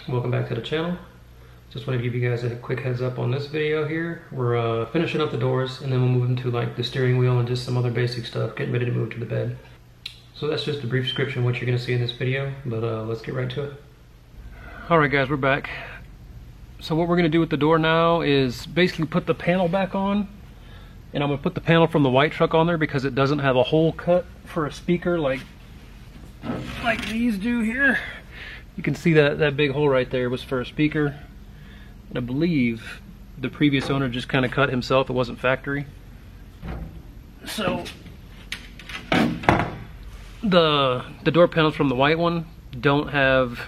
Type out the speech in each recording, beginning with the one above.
welcome back to the channel. Just want to give you guys a quick heads up on this video here. We're finishing up the doors and then we'll move into like the steering wheel and just some other basic stuff, getting ready to move to the bed. So that's just a brief description of what you're going to see in this video, but let's get right to it. Alright guys, we're back. So what we're going to do with the door now is basically put the panel back on, and I'm going to put the panel from the white truck on there because it doesn't have a hole cut for a speaker like these do here. You can see that big hole right there was for a speaker. And I believe the previous owner just kind of cut himself. It wasn't factory. So the door panels from the white one don't have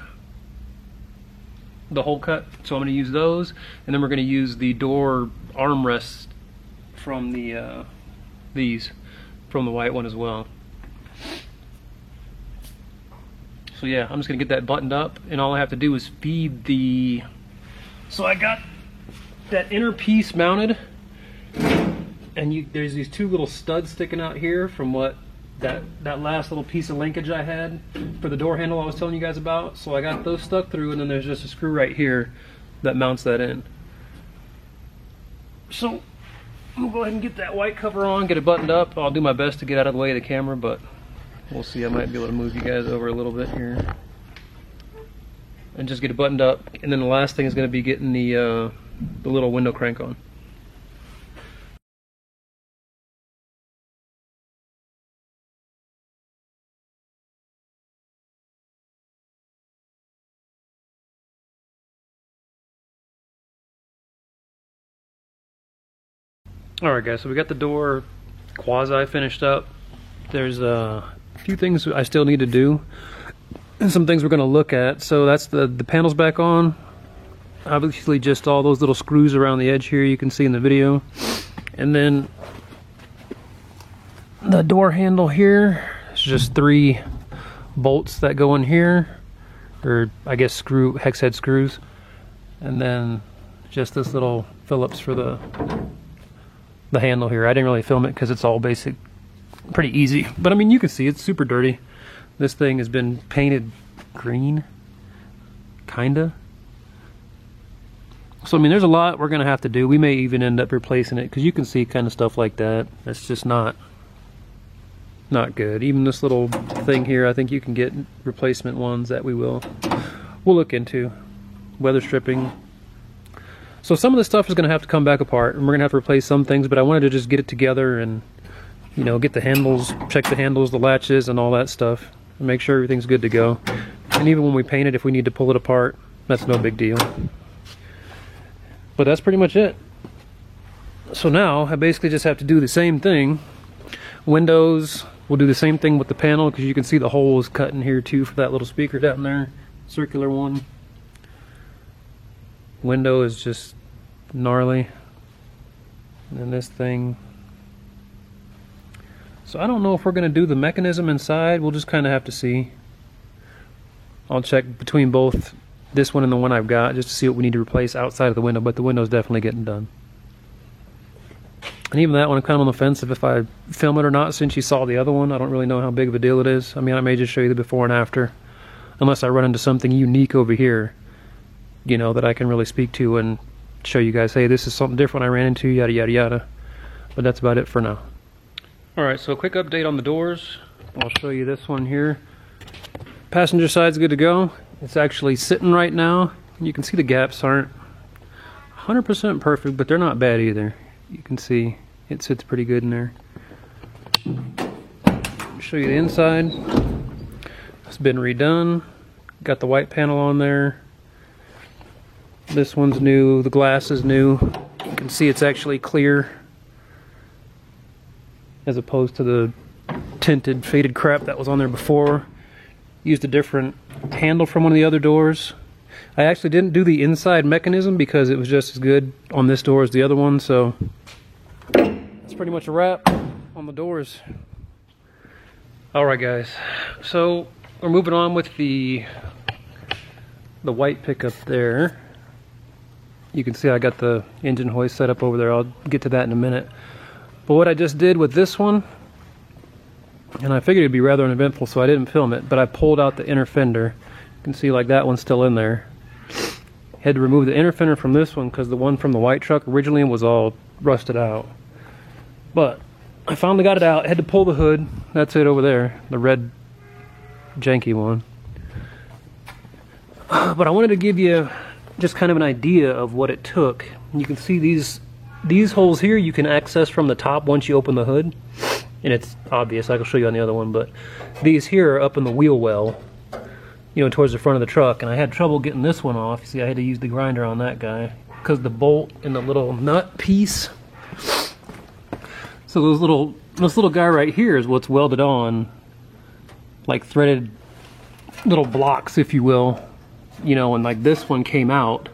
the hole cut, so I'm going to use those, and then we're going to use the door armrests from the these from the white one as well. So yeah, I'm just gonna get that buttoned up, and all I have to do is feed the... So I got that inner piece mounted, and there's these two little studs sticking out here from what that last little piece of linkage I had for the door handle I was telling you guys about. So I got those stuck through, and then there's just a screw right here that mounts that in. So I'm gonna go ahead and get that white cover on, get it buttoned up. I'll do my best to get out of the way of the camera, but we'll see. I might be able to move you guys over a little bit here and just get it buttoned up. And then the last thing is going to be getting the little window crank on. Alright guys, so we got the door quasi finished up. There's a few things I still need to do and some things we're going to look at. So that's the panels back on. Obviously just all those little screws around the edge here you can see in the video. And then the door handle here, it's just 3 bolts that go in here, or I guess hex head screws. And then just this little Phillips for the handle here. I didn't really film it because it's all basic, pretty easy, but I mean you can see it's super dirty. This thing has been painted green, kinda. So I mean there's a lot we're gonna have to do. We may even end up replacing it because you can see kind of stuff like that. That's just not good. Even this little thing here, I think you can get replacement ones that we'll look into. Weather stripping. So some of this stuff is gonna have to come back apart, and we're gonna have to replace some things. But I wanted to just get it together and, you know, get the handles, check the handles, the latches, and all that stuff, and make sure everything's good to go. And even when we paint it, if we need to pull it apart, that's no big deal. But that's pretty much it. So now I basically just have to do the same thing. Windows, we'll do the same thing with the panel, because you can see the hole is cut in here too for that little speaker down there, circular one. Window is just gnarly. And then this thing. So I don't know if we're going to do the mechanism inside. We'll just kind of have to see. I'll check between both this one and the one I've got just to see what we need to replace outside of the window, but the window's definitely getting done. And even that one, I'm kind of on the fence if I film it or not, since you saw the other one. I don't really know how big of a deal it is. I mean, I may just show you the before and after, unless I run into something unique over here, you know, that I can really speak to and show you guys, hey, this is something different I ran into, yada yada yada. But that's about it for now. Alright, so a quick update on the doors. I'll show you this one here. Passenger side's good to go. It's actually sitting right now. You can see the gaps aren't 100% perfect, but they're not bad either. You can see it sits pretty good in there. I'll show you the inside. It's been redone. Got the white panel on there. This one's new. The glass is new. You can see it's actually clear, as opposed to the tinted, faded crap that was on there before. Used a different handle from one of the other doors. I actually didn't do the inside mechanism because it was just as good on this door as the other one, so that's pretty much a wrap on the doors. Alright guys, so we're moving on with the white pickup there. You can see I got the engine hoist set up over there. I'll get to that in a minute. But what I just did with this one, and I figured it'd be rather uneventful, so I didn't film it, but I pulled out the inner fender. You can see like that one's still in there. Had to remove the inner fender from this one because the one from the white truck originally was all rusted out. But I finally got it out. Had to pull the hood. That's it over there, the red janky one. But I wanted to give you just kind of an idea of what it took. You can see these holes here you can access from the top once you open the hood. And it's obvious, I can show you on the other one, but these here are up in the wheel well, you know, towards the front of the truck. And I had trouble getting this one off. See, I had to use the grinder on that guy because the bolt and the little nut piece. So this little guy right here is what's welded on, like threaded little blocks, if you will. You know, and like this one came out,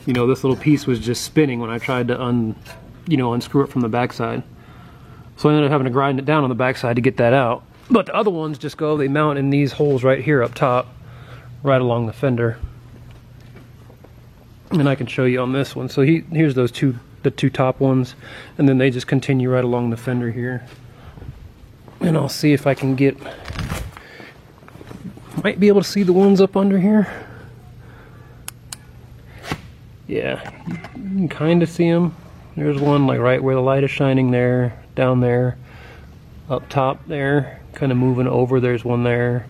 you know, this little piece was just spinning when I tried to unscrew it from the backside. So I ended up having to grind it down on the backside to get that out. But the other ones just go, they mount in these holes right here up top, right along the fender. And I can show you on this one. So here's those the two top ones, and then they just continue right along the fender here. And I'll see if I can might be able to see the ones up under here. Yeah, you can kind of see them. There's one like right where the light is shining there, down there, up top there, kind of moving over. There's one there,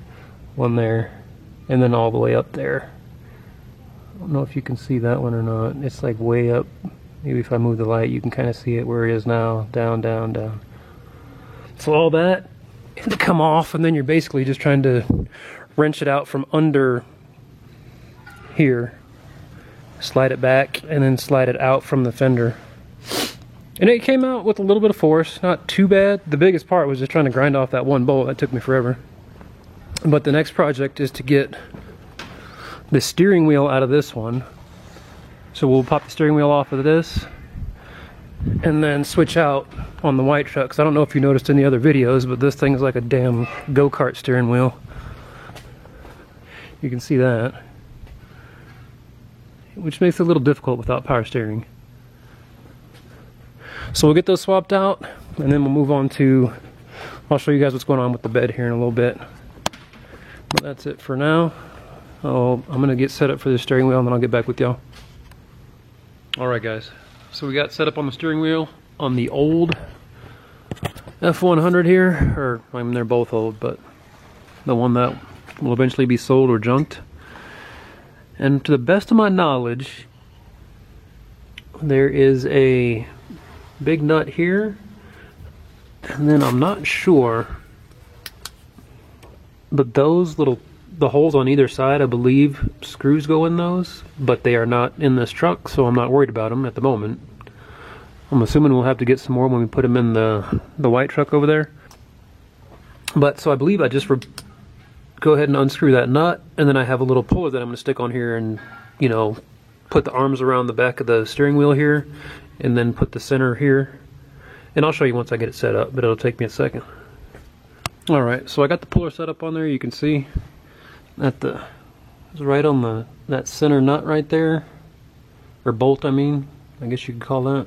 and then all the way up there. I don't know if you can see that one or not. It's like way up. Maybe if I move the light, you can kind of see it where it is now. Down, down, down. So all that had to come off, and then you're basically just trying to wrench it out from under here. Slide it back, and then slide it out from the fender. And it came out with a little bit of force, not too bad. The biggest part was just trying to grind off that one bolt. That took me forever. But the next project is to get the steering wheel out of this one. So we'll pop the steering wheel off of this and then switch out on the white truck. 'Cause I don't know if you noticed in the other videos, but this thing is like a damn go-kart steering wheel. You can see that. Which makes it a little difficult without power steering. So we'll get those swapped out, and then we'll move on to, I'll show you guys what's going on with the bed here in a little bit. But that's it for now. I'm gonna get set up for the steering wheel, and then I'll get back with y'all. Alright guys, so we got set up on the steering wheel on the old F100 here, or I mean they're both old, but the one that will eventually be sold or junked. And to the best of my knowledge, there is a big nut here, and then I'm not sure, but those the holes on either side, I believe screws go in those, but they are not in this truck, so I'm not worried about them at the moment. I'm assuming we'll have to get some more when we put them in the white truck over there. But so I believe I just go ahead and unscrew that nut, and then I have a little puller that I'm going to stick on here and, you know, put the arms around the back of the steering wheel here, and then put the center here. And I'll show you once I get it set up, but it'll take me a second. Alright, so I got the puller set up on there. You can see that it's right on that center nut right there, or bolt I mean, I guess you could call that.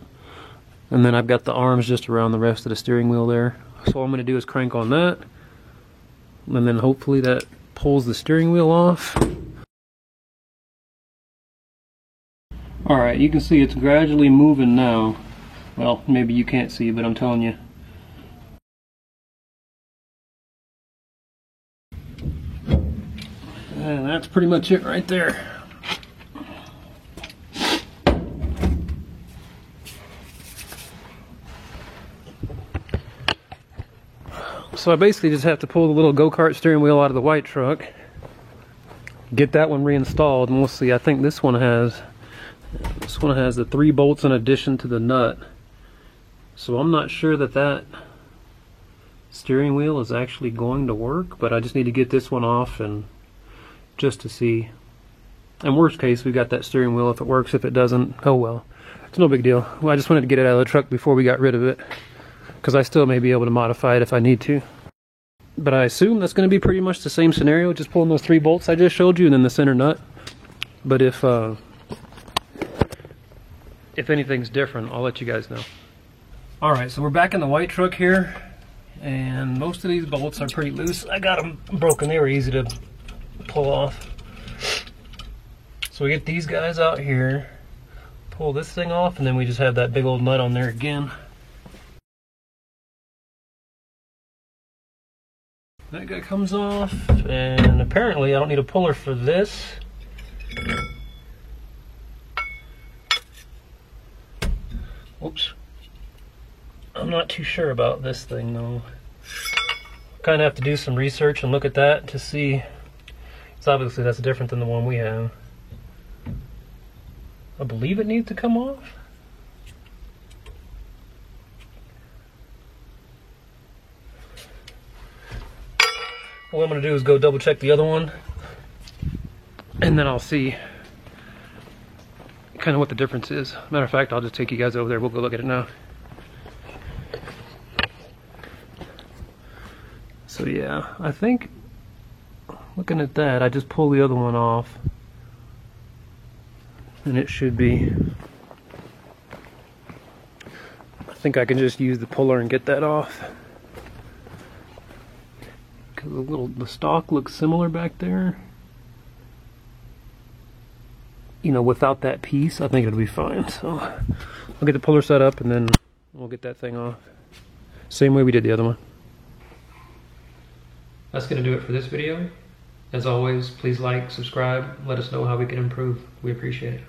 And then I've got the arms just around the rest of the steering wheel there. So all I'm going to do is crank on that, and then hopefully that pulls the steering wheel off. Alright, you can see it's gradually moving now. Well, maybe you can't see, but I'm telling you. And that's pretty much it right there. So I basically just have to pull the little go-kart steering wheel out of the white truck, get that one reinstalled, and we'll see. I think this one has the 3 bolts in addition to the nut. So I'm not sure that steering wheel is actually going to work, but I just need to get this one off and just to see. And worst case, we got that steering wheel. If it works, if it doesn't, oh well. It's no big deal. Well, I just wanted to get it out of the truck before we got rid of it, because I still may be able to modify it if I need to. But I assume that's going to be pretty much the same scenario, just pulling those 3 bolts I just showed you and then the center nut. But if anything's different, I'll let you guys know. Alright, so we're back in the white truck here, and most of these bolts are pretty loose. I got them broken. They were easy to pull off. So we get these guys out here, pull this thing off, and then we just have that big old nut on there again. That guy comes off, and apparently I don't need a puller for this. Oops. I'm not too sure about this thing though. Kind of have to do some research and look at that to see. It's obviously that's different than the one we have. I believe it needs to come off. What I'm going to do is go double check the other one, and then I'll see kind of what the difference is. Matter of fact, I'll just take you guys over there. We'll go look at it now. So yeah, I think looking at that, I just pull the other one off, and it should be. I think I can just use the puller and get that off. The stock looks similar back there. You know, without that piece, I think it'll be fine. So I'll get the puller set up and then we'll get that thing off. Same way we did the other one. That's gonna do it for this video. As always, please like, subscribe, let us know how we can improve. We appreciate it.